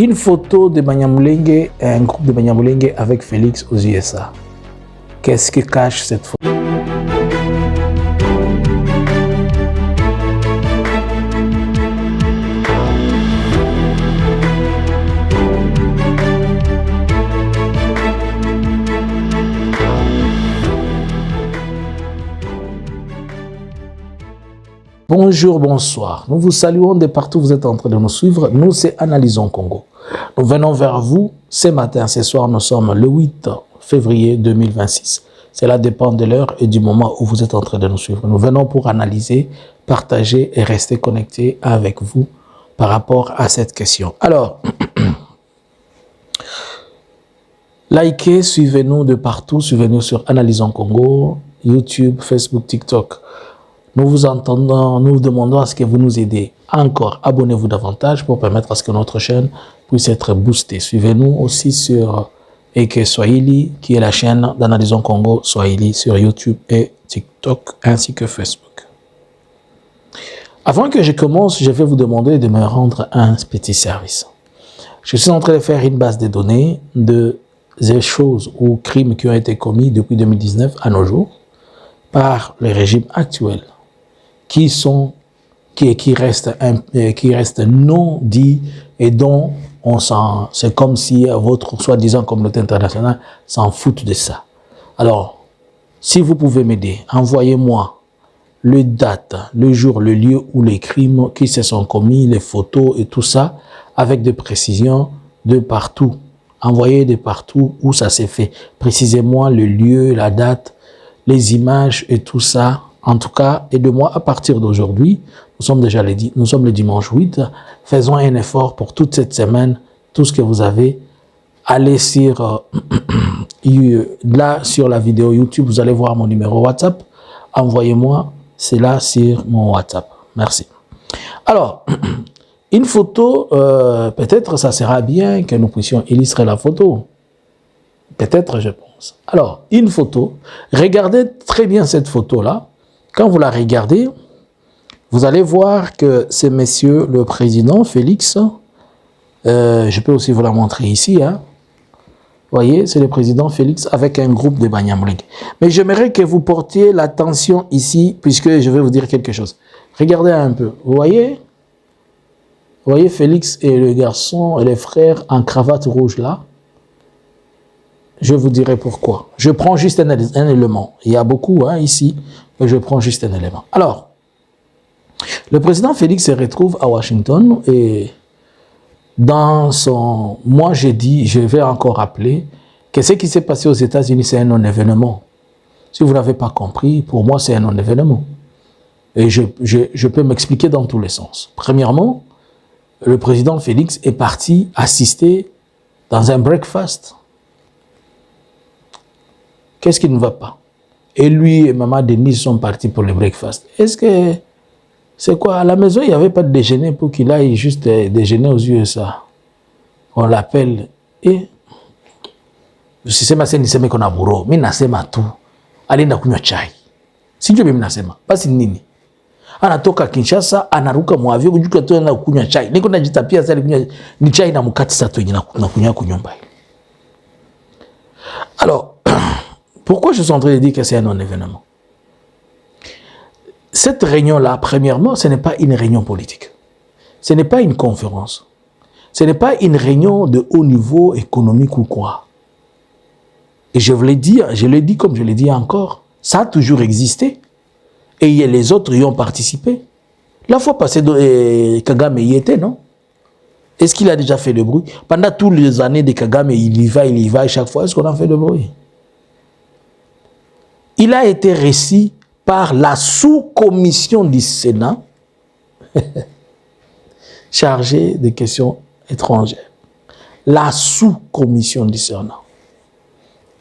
Une photo de Banyamulenge, un groupe de Banyamulenge avec Félix aux USA. Qu'est-ce que cache cette photo? Bonjour, bonsoir. Nous vous saluons de partout où vous êtes en train de nous suivre. Nous, c'est Analysons Congo. Nous venons vers vous ce matin, ce soir. Nous sommes le 8 février 2026. Cela dépend de l'heure et du moment où vous êtes en train de nous suivre. Nous venons pour analyser, partager et rester connectés avec vous par rapport à cette question. Alors, likez, suivez-nous de partout. Suivez-nous sur Analysons Congo, YouTube, Facebook, TikTok. Nous vous entendons, nous vous demandons à ce que vous nous aidez. Encore, abonnez-vous davantage pour permettre à ce que notre chaîne puisse être boostée. Suivez-nous aussi sur Eke Swahili, qui est la chaîne d'Analysons Congo Swahili sur YouTube et TikTok, ainsi que Facebook. Avant que je commence, je vais vous demander de me rendre un petit service. Je suis en train de faire une base de données de des choses ou crimes qui ont été commis depuis 2019 à nos jours par le régime actuel, qui restent non dits et dont c'est comme si votre soi-disant communauté internationale s'en fout de ça. Alors, si vous pouvez m'aider, envoyez-moi le date, le jour, le lieu où les crimes qui se sont commis, les photos et tout ça, avec des précisions de partout. Envoyez de partout où ça s'est fait. Précisez-moi le lieu, la date, les images et tout ça. En tout cas, aidez-moi à partir d'aujourd'hui. Nous sommes le dimanche 8. Faisons un effort pour toute cette semaine. Tout ce que vous avez, allez sur là sur la vidéo YouTube, vous allez voir mon numéro WhatsApp. Envoyez-moi cela sur mon WhatsApp. Merci. Alors, une photo, peut-être ça sera bien que nous puissions illustrer la photo. Peut-être, je pense. Alors, une photo. Regardez très bien cette photo-là. Quand vous la regardez, vous allez voir que c'est monsieur le président Félix. Je peux aussi vous la montrer ici. Hein. Vous voyez, c'est le président Félix avec un groupe de Banyamulenge. Mais j'aimerais que vous portiez l'attention ici, puisque je vais vous dire quelque chose. Regardez un peu. Vous voyez Félix et le garçon et les frères en cravate rouge là. Je vous dirai pourquoi. Je prends juste un élément. Il y a beaucoup ici, mais je prends juste un élément. Alors, le président Félix se retrouve à Washington et dans son... Moi, j'ai dit, je vais encore rappeler que ce qui s'est passé aux États-Unis, c'est un non-événement. Si vous n'avez pas compris, pour moi, c'est un non-événement. Et je peux m'expliquer dans tous les sens. Premièrement, le président Félix est parti assister dans un breakfast. Qu'est-ce qui ne va pas? Et lui et maman Denise sont partis pour le breakfast. Est-ce que c'est quoi? À la maison, il n'y avait pas de déjeuner pour qu'il aille juste déjeuner aux USA. On l'appelle et sisema sasa niseme kona buro. Mimi nasema tu. Alienda kunywa chai. Sijui mimi nasema. Basi nini? Anatoka Kinshasa, anaruka mwavyo kujuka tu na kunywa chai. Niko najitapia sasa kunywa ni chai na mkate sasa tu na kunywa kunyumba. Alors, pourquoi je suis en train de dire que c'est un non-événement? Cette réunion-là, premièrement, ce n'est pas une réunion politique. Ce n'est pas une conférence. Ce n'est pas une réunion de haut niveau économique ou quoi. Et je l'ai dit comme je l'ai dit encore, ça a toujours existé. Et les autres y ont participé. La fois passée, Kagame y était, non? Est-ce qu'il a déjà fait le bruit? Pendant toutes les années de Kagame, il y va, et chaque fois, est-ce qu'on a fait le bruit? Il a été reçu par la sous-commission du Sénat chargée des questions étrangères. La sous-commission du Sénat.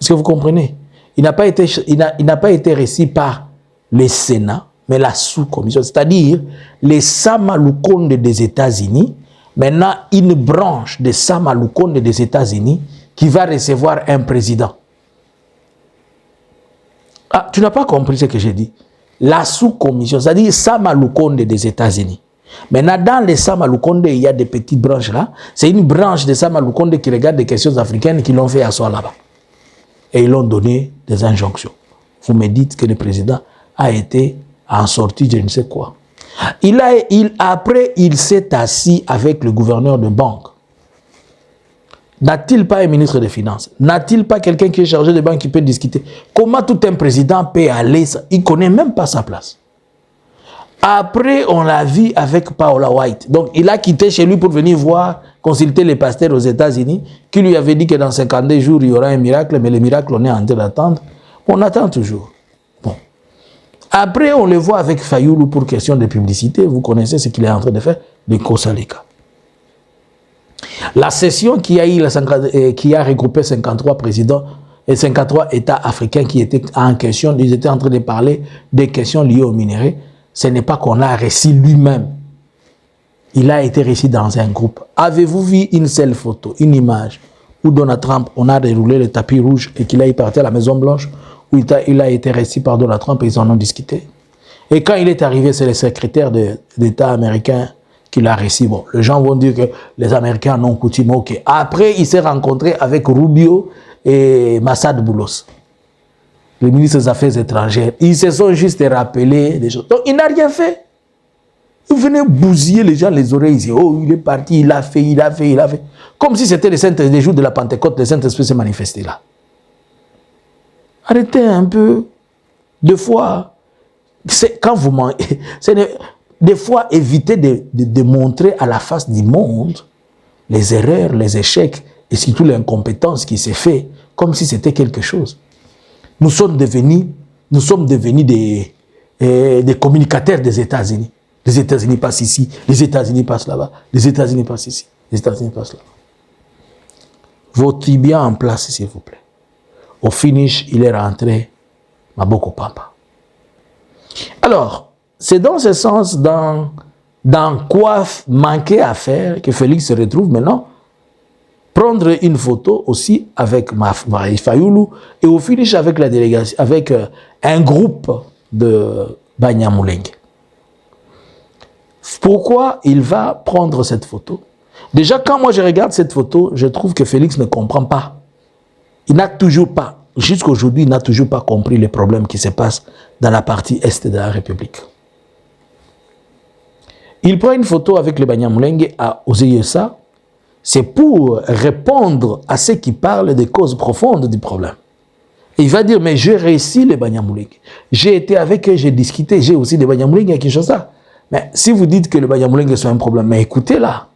Est-ce que vous comprenez? Il n'a pas été reçu par le Sénat, mais la sous-commission, c'est-à-dire les Samalukonde des États-Unis, maintenant une branche des Samalukonde des États-Unis qui va recevoir un président. Ah, tu n'as pas compris ce que j'ai dit. La sous-commission, c'est-à-dire Samalukonde des États-Unis. Maintenant, dans les Sama Lukonde, il y a des petites branches là. C'est une branche de Sama Lukonde qui regarde des questions africaines qui l'ont fait asseoir là-bas. Et ils l'ont donné des injonctions. Vous me dites que le président a été en sortie de je ne sais quoi. Après, il s'est assis avec le gouverneur de banque. N'a-t-il pas un ministre des Finances? N'a-t-il pas quelqu'un qui est chargé de banque qui peut discuter? Comment tout un président peut aller? Il ne connaît même pas sa place. Après, on l'a vu avec Paola White. Donc, il a quitté chez lui pour venir voir, consulter les pasteurs aux États-Unis, qui lui avaient dit que dans 52 jours, il y aura un miracle, mais le miracle, on est en train d'attendre. On attend toujours. Bon. Après, on le voit avec Fayoulou pour question de publicité. Vous connaissez ce qu'il est en train de faire, de Kosaleka. La session qui a regroupé 53 présidents et 53 États africains qui étaient en question, ils étaient en train de parler des questions liées au minerai. Ce n'est pas qu'on a réussi lui-même. Il a été réussi dans un groupe. Avez-vous vu une seule photo, une image où Donald Trump, on a déroulé le tapis rouge et qu'il a parti à la Maison Blanche, où il a été réussi par Donald Trump et ils en ont discuté. Et quand il est arrivé, c'est le secrétaire d'État américain qui l'a réussi. Bon, les gens vont dire que les Américains n'ont coutume. Ok. Après, il s'est rencontré avec Rubio et Massad Boulos, le ministre des Affaires étrangères. Ils se sont juste rappelés des choses. Donc, il n'a rien fait. Il venait bousiller les gens les oreilles. Ici. Oh, il est parti, il a fait. Comme si c'était les jours de la Pentecôte, le Saint-Esprit s'est manifesté là. Arrêtez un peu. Des fois, quand vous mangez, des fois, évitez de montrer à la face du monde les erreurs, les échecs et surtout l'incompétence qui s'est fait comme si c'était quelque chose. Nous sommes devenus des communicateurs des États-Unis. Les États-Unis passent ici, les États-Unis passent là-bas, les États-Unis passent ici, les États-Unis passent là-bas. Votez bien en place, s'il vous plaît. Au finish, il est rentré Maboko Pampa. Alors, c'est dans ce sens, dans quoi manquer à faire, que Félix se retrouve maintenant, prendre une photo aussi avec Marie Fayoulou et au finish avec la délégation, avec un groupe de Banyamulenge. Pourquoi il va prendre cette photo? Déjà, quand moi je regarde cette photo, je trouve que Félix ne comprend pas. Il n'a toujours pas, jusqu'à aujourd'hui, il n'a toujours pas compris les problèmes qui se passent dans la partie est de la République. Il prend une photo avec le Banyamulenge à Ozeyesa, c'est pour répondre à ceux qui parlent des causes profondes du problème. Et il va dire, mais j'ai réussi les Banyamulenge. J'ai été avec eux, j'ai discuté, j'ai aussi des Banyamulenge à Kinshasa. Mais si vous dites que le Banyamulenge soit un problème, mais écoutez là.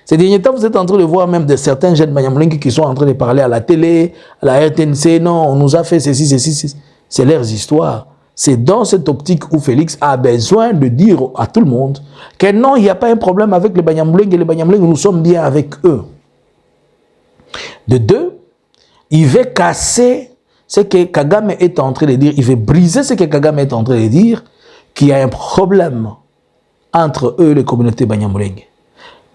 Ces derniers temps, vous êtes en train de voir même de certains jeunes Banyamulenge qui sont en train de parler à la télé, à la RTNC, non, on nous a fait ceci. C'est leurs histoires. C'est dans cette optique où Félix a besoin de dire à tout le monde que non, il n'y a pas un problème avec les Banyamulenge et les Banyamulenge, nous sommes bien avec eux. De deux, il veut casser ce que Kagame est en train de dire, il veut briser ce que Kagame est en train de dire, qu'il y a un problème entre eux et les communautés Banyamulenge.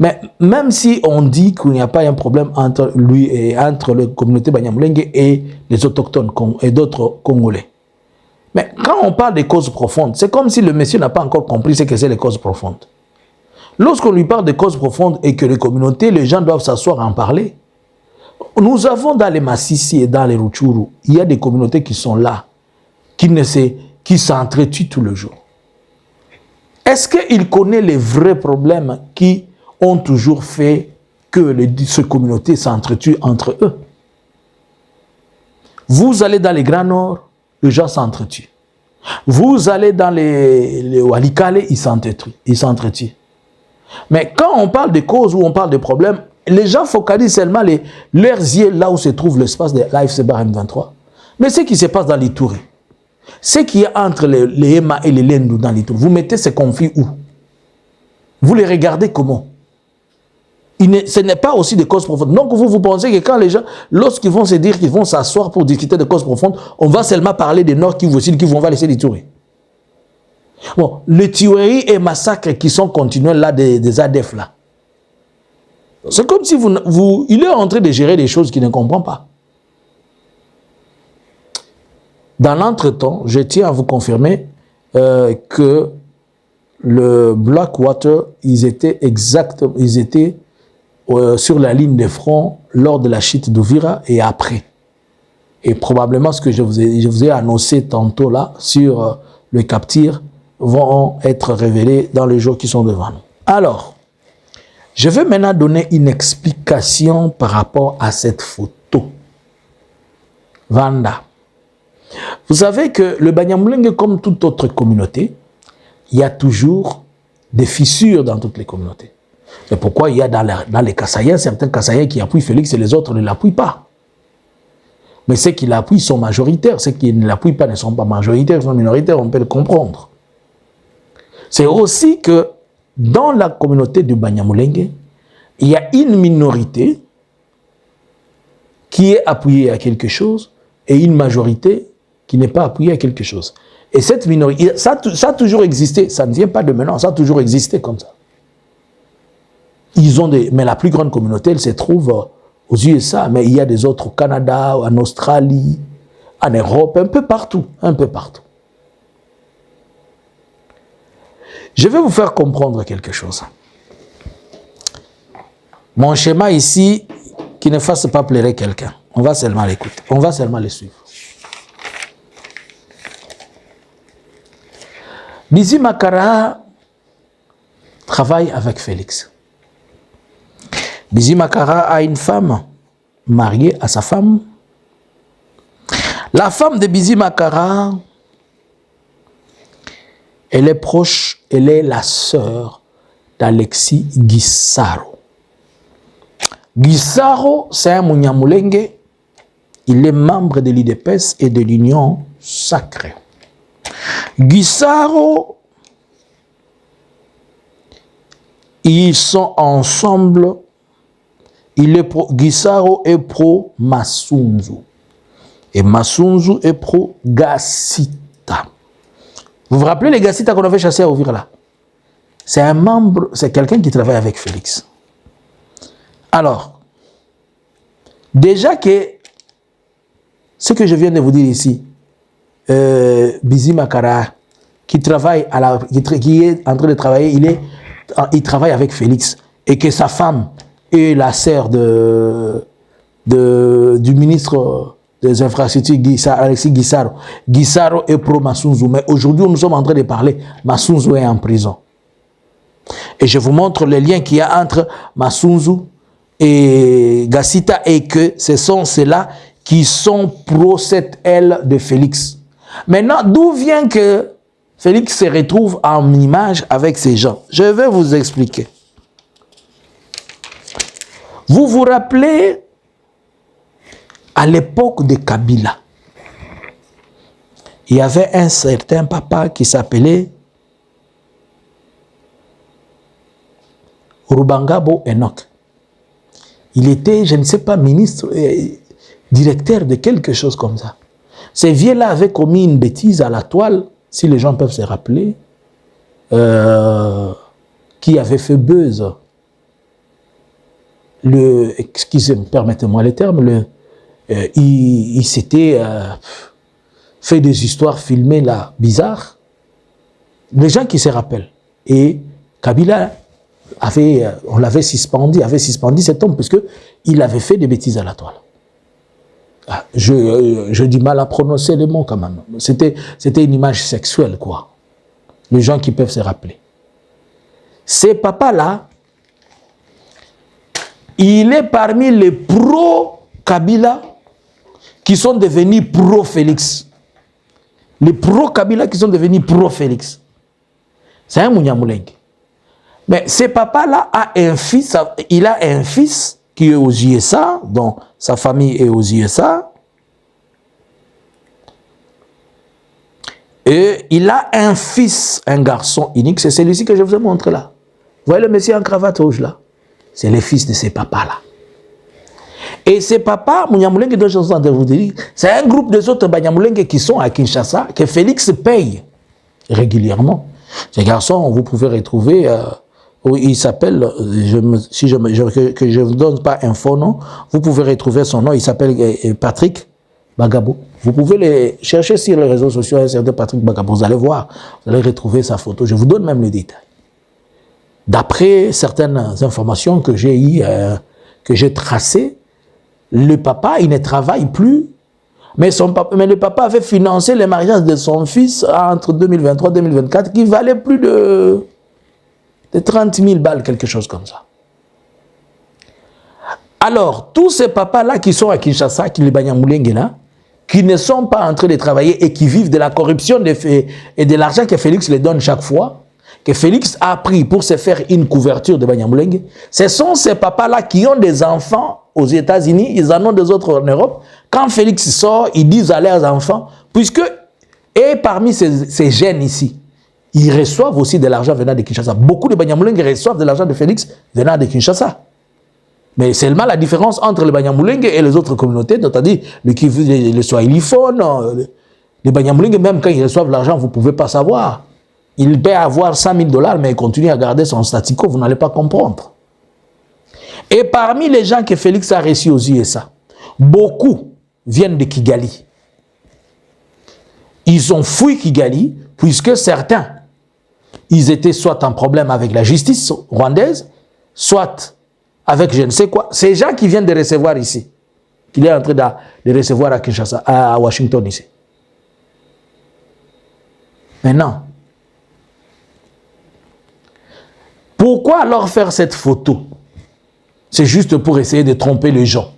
Mais même si on dit qu'il n'y a pas un problème entre lui et entre les communautés Banyamulenge et les autochtones et d'autres Congolais. Mais quand on parle des causes profondes, c'est comme si le monsieur n'a pas encore compris ce que c'est les causes profondes. Lorsqu'on lui parle des causes profondes et que les communautés, les gens doivent s'asseoir et en parler, nous avons dans les Massissi et dans les Rutshuru, il y a des communautés qui sont là, qui s'entretuent tout le jour. Est-ce qu'il connaît les vrais problèmes qui ont toujours fait que ces communautés s'entretuent entre eux? Vous allez dans les Grands Nord, les gens s'entretuent. Vous allez dans les Walikale, ils s'entretuent. Mais quand on parle de causes ou on parle de problèmes, les gens focalisent seulement leurs yeux là où se trouve l'espace de l'AFC M23. Mais ce qui se passe dans l'Ituri, ce qui est entre les Ema et les Lendu dans l'Ituri, vous mettez ces conflits où? Vous les regardez comment? Ce n'est pas aussi des causes profondes. Donc vous pensez que quand les gens, lorsqu'ils vont se dire qu'ils vont s'asseoir pour discuter de causes profondes, on va seulement parler des Nord Kivu, Sud Kivu, on va laisser l'Ituri. Bon, les tueries et massacres qui sont continuels là des ADF là. C'est comme si il est en train de gérer des choses qu'il ne comprend pas. Dans l'entretemps, je tiens à vous confirmer que le Blackwater, ils étaient sur la ligne de front lors de la chute d'Uvira et après. Et probablement ce que je vous ai annoncé tantôt là sur le Cap-Tir vont être révélés dans les jours qui sont devant nous. Alors, je vais maintenant donner une explication par rapport à cette photo. Vanda. Vous savez que le Banyamulenge, comme toute autre communauté, il y a toujours des fissures dans toutes les communautés. C'est pourquoi il y a dans les Kassaïens, certains Kassaïens qui appuient Félix et les autres ne l'appuient pas. Mais ceux qui l'appuient sont majoritaires, ceux qui ne l'appuient pas ne sont pas majoritaires, ils sont minoritaires, on peut le comprendre. C'est aussi que dans la communauté du Banyamulenge, il y a une minorité qui est appuyée à quelque chose et une majorité qui n'est pas appuyée à quelque chose. Et cette minorité, ça a toujours existé, ça ne vient pas de maintenant, ça a toujours existé comme ça. Mais la plus grande communauté, elle se trouve aux USA, mais il y a des autres au Canada, en Australie, en Europe, un peu partout, un peu partout. Je vais vous faire comprendre quelque chose. Mon schéma ici, qui ne fasse pas pleurer quelqu'un, on va seulement l'écouter, on va seulement le suivre. Bizi Makara travaille avec Félix. Bizi Makara a une femme mariée à sa femme. La femme de Bizi Makara, elle est proche, elle est la sœur d'Alexis Gisaro. Gisaro, c'est un Munyamulenge. Il est membre de l'IDPS et de l'Union Sacrée. Gisaro, ils sont ensemble. Gisaro est pro Masunzu. Et Masunzu est pro Gassita. Vous vous rappelez les Gassita qu'on avait chassés à Uvira là? C'est un membre, c'est quelqu'un qui travaille avec Félix. Alors, déjà que ce que je viens de vous dire ici, Bizi Makara, qui est en train de travailler, il travaille avec Félix, et que sa femme est la sœur du ministre des infrastructures, Alexis Gisaro. Gisaro est pro Masunzu, mais aujourd'hui nous sommes en train de parler, Masunzu est en prison. Et je vous montre le lien qu'il y a entre Masunzu et Gassita, et que ce sont ceux-là qui sont pro cette aile de Félix. Maintenant, d'où vient que Félix se retrouve en image avec ces gens? Je vais vous expliquer. Vous vous rappelez, à l'époque de Kabila, il y avait un certain papa qui s'appelait Rubangabo Enoch. Il était, je ne sais pas, ministre, directeur de quelque chose comme ça. Ces vieux-là avaient commis une bêtise à la toile, si les gens peuvent se rappeler, qui avait fait buzz. Excusez-moi, permettez-moi les termes, il s'était fait des histoires filmées là, bizarres. Les gens qui se rappellent. Et Kabila on l'avait suspendu, cet homme, parce qu'il avait fait des bêtises à la toile. Je dis mal à prononcer les mots quand même. C'était une image sexuelle, quoi. Les gens qui peuvent se rappeler. Ces papas-là, il est parmi les pro-Kabila qui sont devenus pro-Félix. Les pro-Kabila qui sont devenus pro-Félix. C'est un Munyamulenge. Mais ce papa-là a un fils, il a un fils qui est aux USA, dont sa famille est aux USA. Et il a un fils, un garçon unique, c'est celui-ci que je vous ai montré là. Vous voyez le monsieur en cravate rouge là? C'est le fils de ces papas-là. Et ces papas, Munyamulenge dont je suis en train de vous dire, c'est un groupe des autres Banyamulenge qui sont à Kinshasa, que Félix paye régulièrement. Ces garçons, vous pouvez retrouver... il s'appelle, que je ne vous donne pas un faux nom, vous pouvez retrouver son nom, il s'appelle Patrick Bagabo. Vous pouvez les chercher sur les réseaux sociaux, un certain Patrick Bakabo, vous allez voir, vous allez retrouver sa photo. Je vous donne même les détails. D'après certaines informations que j'ai eues, que j'ai tracées, le papa, il ne travaille plus, mais le papa avait financé le mariage de son fils entre 2023 et 2024 qui valait plus de 30 000 balles, quelque chose comme ça. Alors, tous ces papas-là qui sont à Kinshasa, qui les Banyamulenge là, qui ne sont pas en train de travailler et qui vivent de la corruption et de l'argent que Félix les donne chaque fois, que Félix a pris pour se faire une couverture de Banyamulenge, ce sont ces papas-là qui ont des enfants aux États-Unis, ils en ont des autres en Europe. Quand Félix sort, ils disent à leurs enfants, puisque, et parmi ces jeunes ici, ils reçoivent aussi de l'argent venant de Kinshasa. Beaucoup de Banyamulenge reçoivent de l'argent de Félix venant de Kinshasa. Mais seulement la différence entre les Banyamulenge et les autres communautés, c'est-à-dire les Swahiliphones, les Banyamulenge, même quand ils reçoivent l'argent, vous ne pouvez pas savoir. Il peut avoir 100 000 $, mais il continue à garder son statu quo, vous n'allez pas comprendre. Et parmi les gens que Félix a reçus aux USA, beaucoup viennent de Kigali. Ils ont fui Kigali, puisque certains, ils étaient soit en problème avec la justice rwandaise, soit avec je ne sais quoi. Ces gens qui viennent de recevoir ici, qu'il est en train de recevoir à Kinshasa, à Washington ici. Maintenant, pourquoi alors faire cette photo? C'est juste pour essayer de tromper les gens.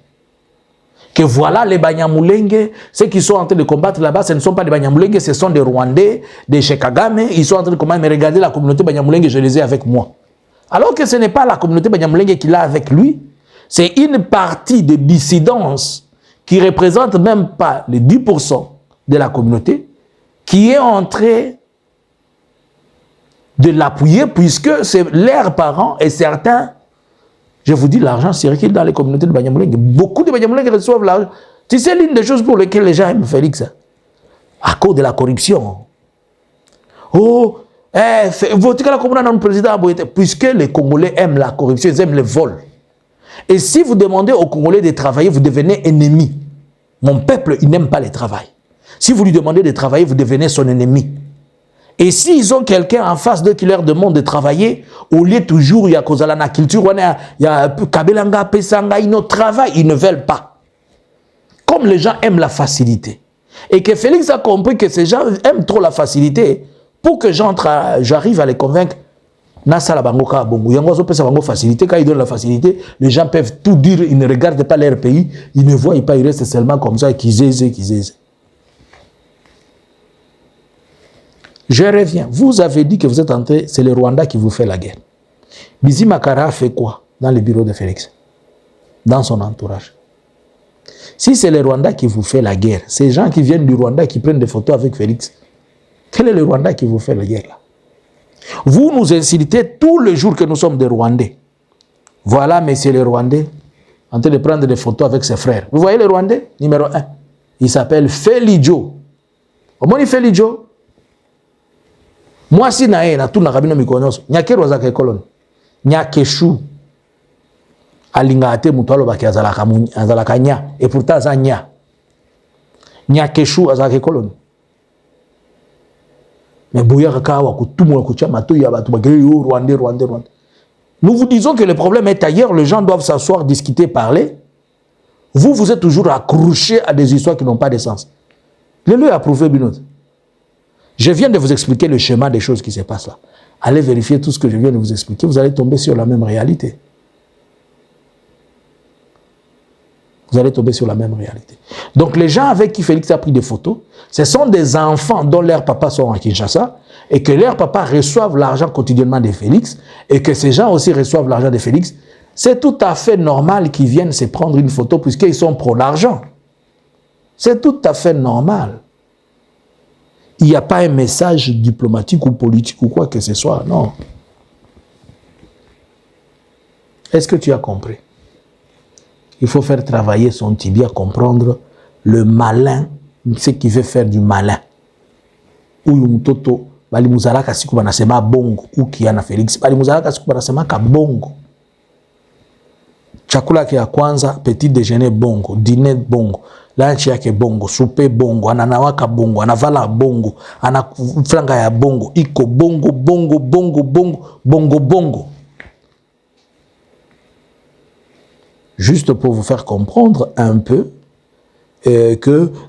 Que voilà les Banyamulenge, ceux qui sont en train de combattre là-bas, ce ne sont pas des Banyamulenge, ce sont des Rwandais, des Chekagame, ils sont en train de combattre, mais regardez la communauté Banyamulenge, je les ai avec moi. Alors que ce n'est pas la communauté Banyamulenge qu'il a avec lui, c'est une partie de dissidence qui représente même pas les 10% de la communauté, qui est en train de l'appuyer, puisque c'est leurs parents et certains, je vous dis, l'argent circule dans les communautés de Banyamulenge. Beaucoup de Banyamulenge reçoivent l'argent. Tu sais, l'une des choses pour lesquelles les gens aiment Félix, à cause de la corruption. Oh, votez la communauté président, puisque les Congolais aiment la corruption, ils aiment le vol. Et si vous demandez aux Congolais de travailler, vous devenez ennemi. Mon peuple, il n'aime pas le travail. Si vous lui demandez de travailler, vous devenez son ennemi. Et s'ils ont quelqu'un en face d'eux qui leur demande de travailler, au lieu toujours, il y a Kozalana culture, il y a Kabelanga, Pesanga, ils ne travaillent, ils ne veulent pas. Comme les gens aiment la facilité. Et que Félix a compris que ces gens aiment trop la facilité, pour que j'arrive à les convaincre, Nasala Bangoka Bongo, Yangozo peut savoir facilité, quand ils donnent la facilité, les gens peuvent tout dire, ils ne regardent pas leur pays, ils ne voient pas, ils restent seulement comme ça, qu'ils aisent. Je reviens. Vous avez dit que vous êtes entré, c'est le Rwanda qui vous fait la guerre. Bizi Makara a fait quoi dans le bureau de Félix? Dans son entourage. Si c'est le Rwanda qui vous fait la guerre, ces gens qui viennent du Rwanda qui prennent des photos avec Félix, quel est le Rwanda qui vous fait la guerre là? Vous nous insultez tous les jours que nous sommes des Rwandais. Voilà, messieurs les Rwandais, en train de prendre des photos avec ses frères. Vous voyez le Rwandais? Numéro 1. Il s'appelle Felijo. Comment il Felijo? Moi, si nae na tout na kabino mikonos, nyake rozaka kolon, nyake chou, alingate mutwalo baki azalaka nya, et pourtant za nya, nyake chou azalaka kolon. Mais boya kakawa kutumu la kucha mato ya batu bagay yo Rwandais. Nous vous disons que le problème est ailleurs, les gens doivent s'asseoir, discuter, parler. Vous êtes toujours accrochés à des histoires qui n'ont pas de sens. Le lieu a prouvé Binot. Je viens de vous expliquer le schéma des choses qui se passent là. Allez vérifier tout ce que je viens de vous expliquer, vous allez tomber sur la même réalité. Vous allez tomber sur la même réalité. Donc les gens avec qui Félix a pris des photos, ce sont des enfants dont leurs papas sont à Kinshasa et que leurs papas reçoivent l'argent quotidiennement de Félix et que ces gens aussi reçoivent l'argent de Félix. C'est tout à fait normal qu'ils viennent se prendre une photo puisqu'ils sont pro l'argent. C'est tout à fait normal. Il n'y a pas un message diplomatique ou politique ou quoi que ce soit, non. Est-ce que tu as compris? Il faut faire travailler son tibia, comprendre le malin, ce qui veut faire du malin. Ou yumutoto, bali muzalaka siku banasema bongo, ou qui ana Félix, bali muzalaka siku banasema ka bongo. chakula ya kwanza, petit déjeuner bongo, dîner bongo, lunch yake bongo, souper bongo, ananawaka bongo, anavala bongo, anafranga ya bongo, iko bongo, bongo, bongo, bongo, bongo, bongo. Juste pour vous faire comprendre un peu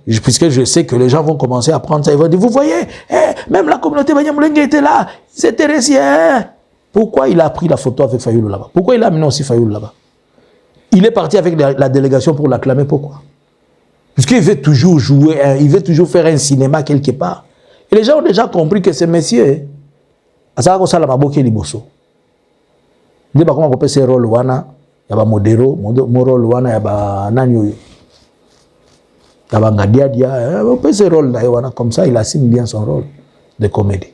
puisque je sais que les gens vont commencer à prendre ça, ils vont dire, vous voyez, même la communauté Banyamulenge était là, ils étaient restés. Pourquoi il a pris la photo avec Fayulu là-bas? Pourquoi il a amené aussi Fayulu là-bas? Il est parti avec la délégation pour l'acclamer. Pourquoi? Puisqu'il veut toujours jouer, il veut toujours faire un cinéma quelque part. Et les gens ont déjà compris que ce monsieur, ça va la maboke liboso. Il va comment on peut ce rôle wana, il y a modéro, mon rôle wana, il y a nanyo, il y a ngadiadia, on peut ce rôle là wana comme ça, il assume bien son rôle de comédie.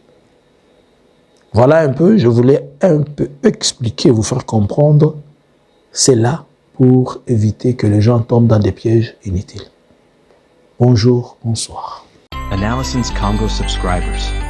Voilà un peu, je voulais un peu expliquer, vous faire comprendre, c'est là pour éviter que les gens tombent dans des pièges inutiles. Bonjour, bonsoir. Analysins Congo subscribers.